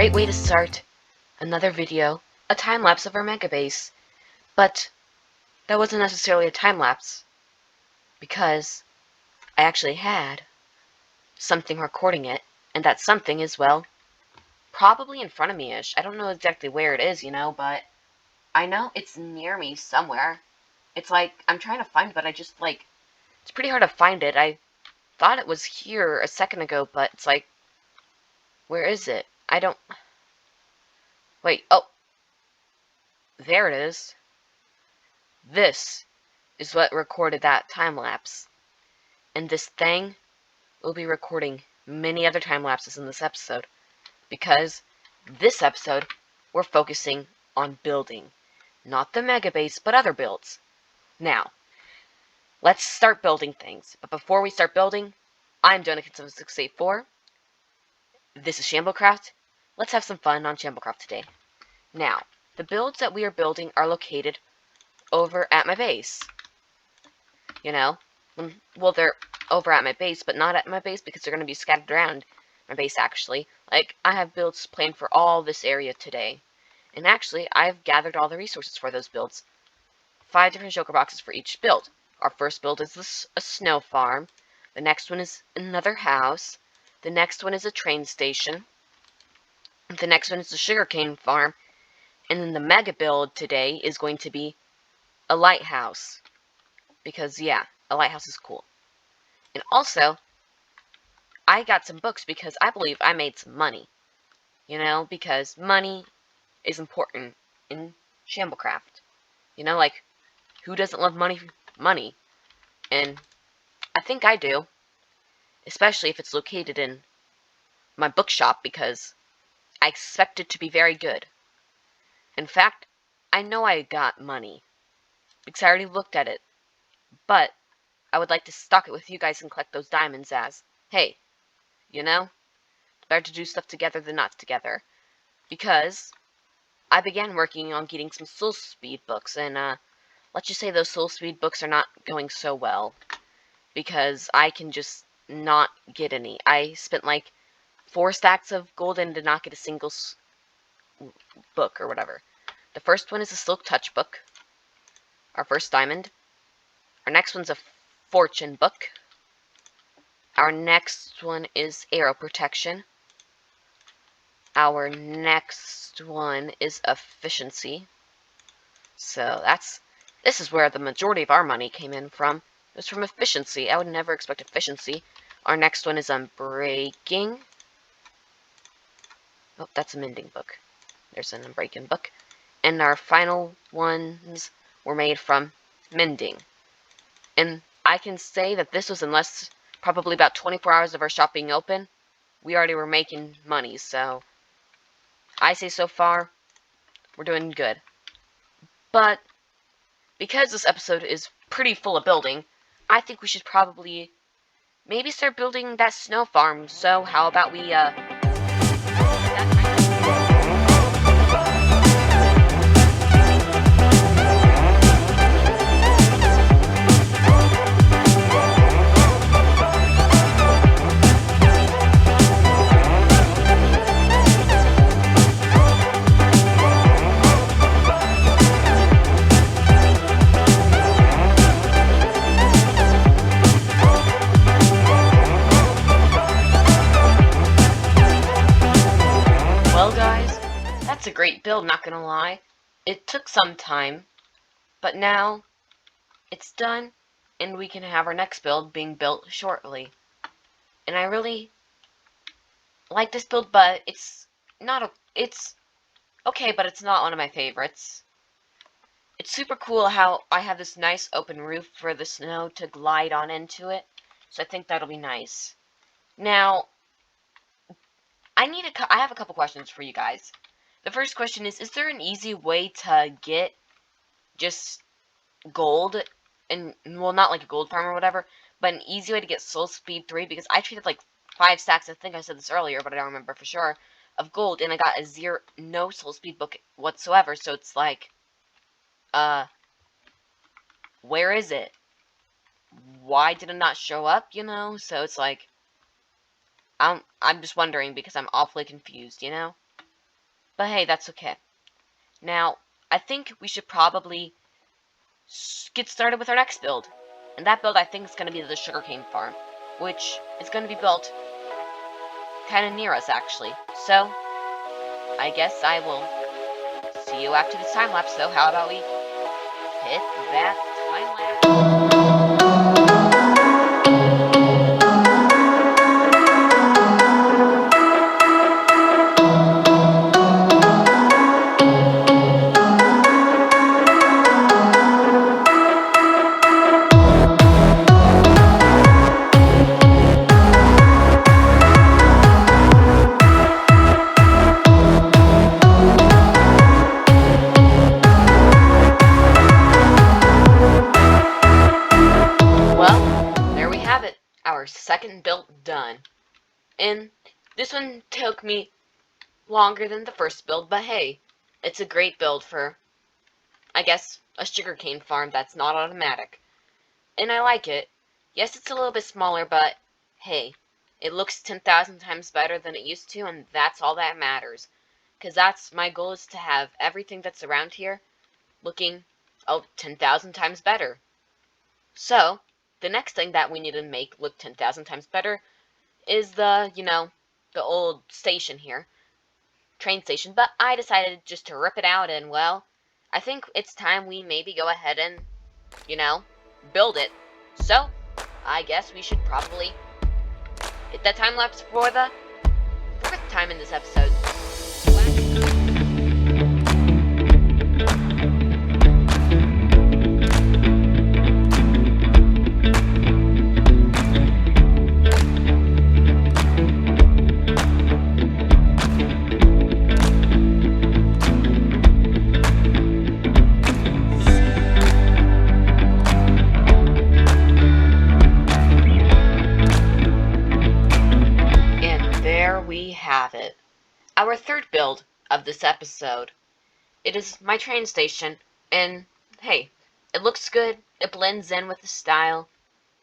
great way to start another video, a time-lapse of our mega base. But that wasn't necessarily a time-lapse, because I actually had something recording it, and that something is, well, probably in front of me-ish. I don't know exactly where it is, but I know it's near me somewhere. It's like, I'm trying to find it, but I just, it's pretty hard to find it. I thought it was here a second ago, but it's like, where is it? Wait, oh, there it is. This is what recorded that time-lapse. And this thing will be recording many other time-lapses in this episode. Because this episode, we're focusing on building. Not the mega base, but other builds. Now, let's start building things. But before we start building, I'm Donut7684. This is Shamblecraft. Let's have some fun on Shamblecraft today. Now, the builds that we are building are located over at my base. Well, they're over at my base, but not at my base because they're going to be scattered around my base, actually. Like, I have builds planned for all this area today. And actually, I've gathered all the resources for those builds. 5 different shulker boxes for each build. Our first build is a snow farm. The next one is another house. The next one is a train station. The next one is a sugarcane farm. And then the mega build today is going to be a lighthouse. Because, yeah, a lighthouse is cool. And also, I got some books because I believe I made some money. Because money is important in Shamblecraft. Like, who doesn't love money? And I think I do. Especially if it's located in my bookshop, because I expect it to be very good. In fact, I know I got money, because I already looked at it. But I would like to stock it with you guys and collect those diamonds as, hey, it's better to do stuff together than not together. Because I began working on getting some soul speed books, and let's just say those soul speed books are not going so well. Because I can just not get any. I spent like 4 stacks of gold and did not get a single book or whatever. The first one is a Silk Touch book. Our first diamond. Our next one's a Fortune book. Our next one is Arrow Protection. Our next one is Efficiency. So this is where the majority of our money came in from. It was from Efficiency. I would never expect Efficiency. Our next one is Unbreaking. Oh, that's a Mending book. There's an Unbreaking book. And our final ones were made from Mending. And I can say that this was in probably about 24 hours of our shop being open. We already were making money, so I say so far, we're doing good. But because this episode is pretty full of building, I think we should probably maybe start building that snow farm. So how about we That's a great build, not gonna lie. It took some time, but now it's done, and we can have our next build being built shortly. And I really like this build, but it's okay, but it's not one of my favorites. It's super cool how I have this nice open roof for the snow to glide on into it, so I think that'll be nice. Now, I have a couple questions for you guys. The first question is there an easy way to get just gold? And, well, not like a gold farm or whatever, but an easy way to get Soul Speed 3, because I traded like 5 stacks, I think I said this earlier, but I don't remember for sure, of gold, and I got no Soul Speed book whatsoever, so it's like, where is it? Why did it not show up, So it's like, I'm just wondering because I'm awfully confused, But hey, that's okay. Now, I think we should probably get started with our next build. And that build, I think, is going to be the sugarcane farm, which is going to be built kind of near us, actually. So, I guess I will see you after this time lapse. So, how about we hit that time lapse? Our second build done. And this one took me longer than the first build, but hey, it's a great build for, I guess, a sugarcane farm that's not automatic. And I like it. Yes, it's a little bit smaller, but hey, it looks 10,000 times better than it used to, and that's all that matters. Because that's my goal, is to have everything that's around here looking, 10,000 times better. So, the next thing that we need to make look 10,000 times better is the old station here, train station, but I decided just to rip it out, and well, I think it's time we maybe go ahead and, build it. So, I guess we should probably hit that time lapse for the 4th time in this episode. Have it. Our third build of this episode. It is my train station, and hey, it looks good, it blends in with the style,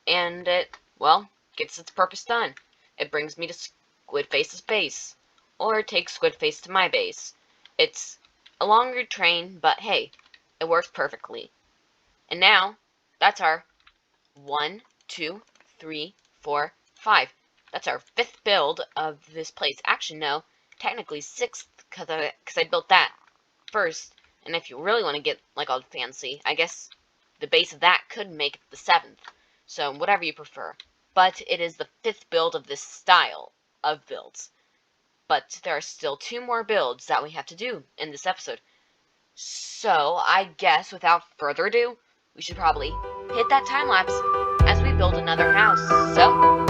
and it, well, gets its purpose done. It brings me to Squidface's base, or takes Squidface to my base. It's a longer train, but hey, it works perfectly. And now, that's our 1, 2, 3, 4, 5. That's our 5th build of this place. Actually, no, technically 6th, because I built that first. And if you really want to get, like, all fancy, I guess the base of that could make it the 7th. So, whatever you prefer. But it is the 5th build of this style of builds. But there are still 2 more builds that we have to do in this episode. So, I guess, without further ado, we should probably hit that time lapse as we build another house. So,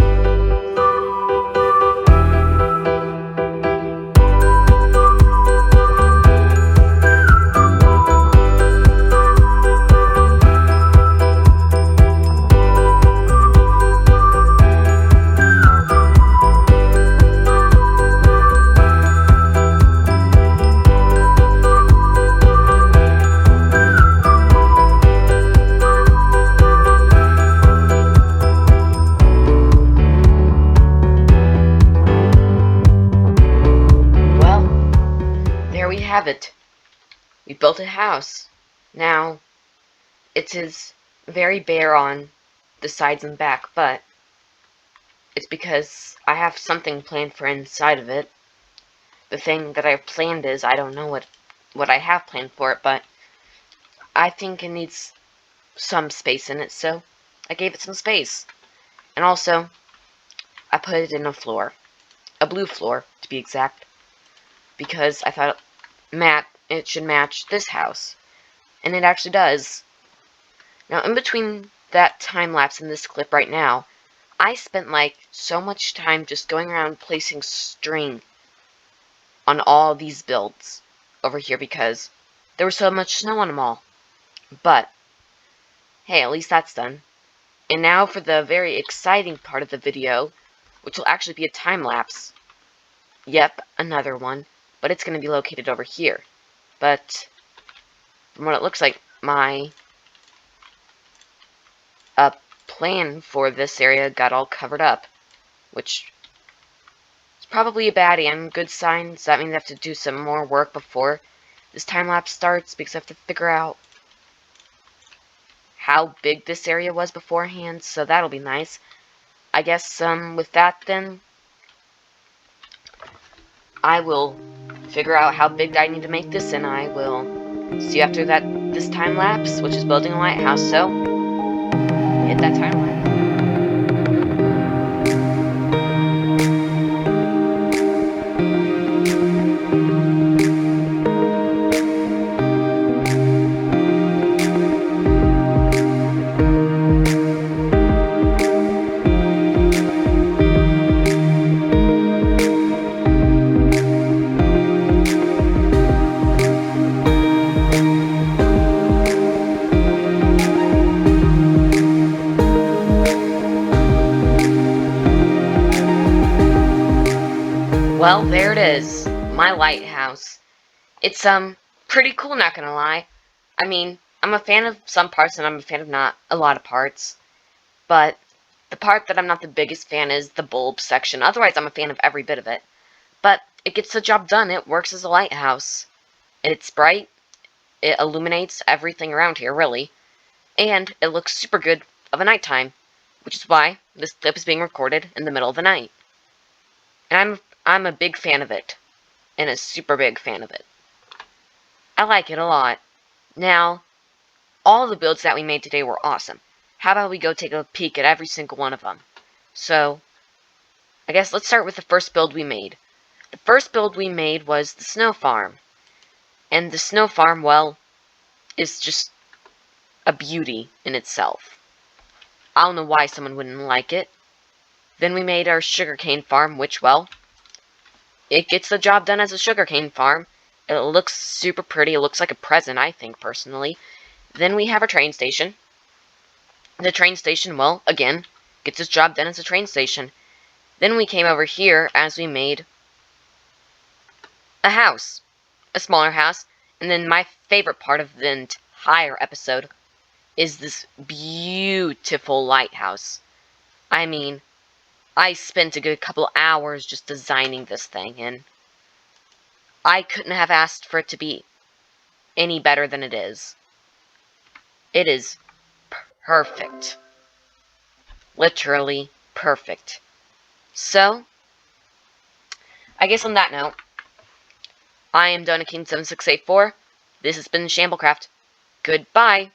have it. We built a house. Now, it is very bare on the sides and back, but it's because I have something planned for inside of it. The thing that I've planned is, I don't know what I have planned for it, but I think it needs some space in it, so I gave it some space. And also, I put it in a floor. A blue floor, to be exact, because I thought it should match this house. And it actually does. Now, in between that time lapse and this clip right now, I spent like so much time just going around placing string on all these builds over here because there was so much snow on them all. But hey, at least that's done. And now for the very exciting part of the video, which will actually be a time lapse. Yep, another one. But it's going to be located over here. But from what it looks like, my plan for this area got all covered up, which is probably a bad and good sign, so that means I have to do some more work before this time-lapse starts, because I have to figure out how big this area was beforehand, so that'll be nice. I guess, with that then, I will figure out how big I need to make this, and I will see you after this time-lapse, which is building a lighthouse, so hit that time-lapse. Well, there it is, my lighthouse. It's, pretty cool, not gonna lie. I mean, I'm a fan of some parts and I'm a fan of not a lot of parts. But the part that I'm not the biggest fan is the bulb section. Otherwise, I'm a fan of every bit of it. But it gets the job done. It works as a lighthouse. It's bright. It illuminates everything around here, really. And it looks super good of a nighttime, which is why this clip is being recorded in the middle of the night. And I'm a big fan of it. And a super big fan of it. I like it a lot. Now, all the builds that we made today were awesome. How about we go take a peek at every single one of them? So, I guess let's start with the first build we made. The first build we made was the snow farm. And the snow farm, well, is just a beauty in itself. I don't know why someone wouldn't like it. Then we made our sugarcane farm, which, well, it gets the job done as a sugarcane farm. It looks super pretty. It looks like a present, I think, personally. Then we have our train station. The train station, well, again, gets its job done as a train station. Then we came over here as we made a house. A smaller house. And then my favorite part of the entire episode is this beautiful lighthouse. I mean, I spent a good couple hours just designing this thing, and I couldn't have asked for it to be any better than it is. It is perfect. Literally perfect. So, I guess on that note, I am Donna King 7684. This has been Shamblecraft. Goodbye.